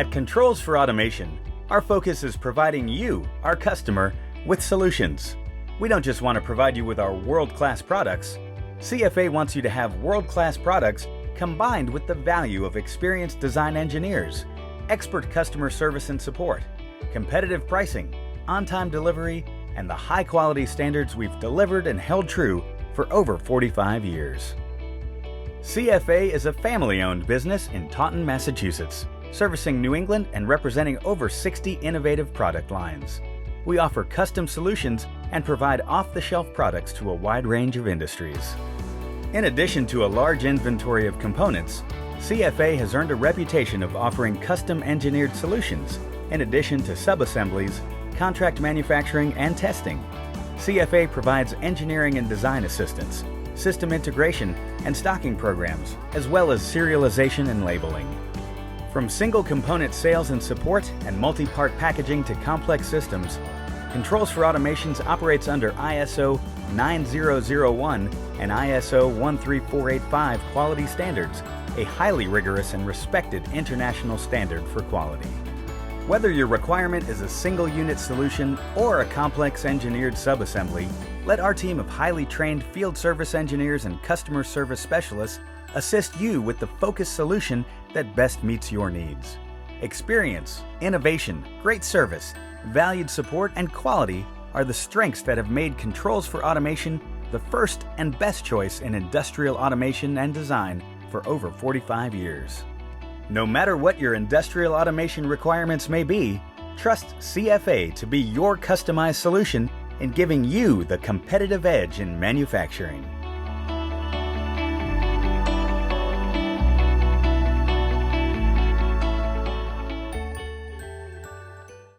At Controls for Automation, our focus is providing you, our customer, with solutions. We don't just want to provide you with our world-class products. CFA wants you to have world-class products combined with the value of experienced design engineers, expert customer service and support, competitive pricing, on-time delivery, and the high-quality standards we've delivered and held true for over 45 years. CFA is a family-owned business in Taunton, Massachusetts, servicing New England and representing over 60 innovative product lines. We offer custom solutions and provide off-the-shelf products to a wide range of industries. In addition to a large inventory of components, CFA has earned a reputation of offering custom engineered solutions, in addition to sub-assemblies, contract manufacturing, and testing. CFA provides engineering and design assistance, system integration, and stocking programs, as well as serialization and labeling. From single component sales and support and multi-part packaging to complex systems, Controls for Automations operates under ISO 9001 and ISO 13485 quality standards, a highly rigorous and respected international standard for quality. Whether your requirement is a single unit solution or a complex engineered subassembly, let our team of highly trained field service engineers and customer service specialists assist you with the focused solution that best meets your needs. Experience, innovation, great service, valued support, and quality are the strengths that have made Controls for Automation the first and best choice in industrial automation and design for over 45 years. No matter what your industrial automation requirements may be, trust CFA to be your customized solution in giving you the competitive edge in manufacturing.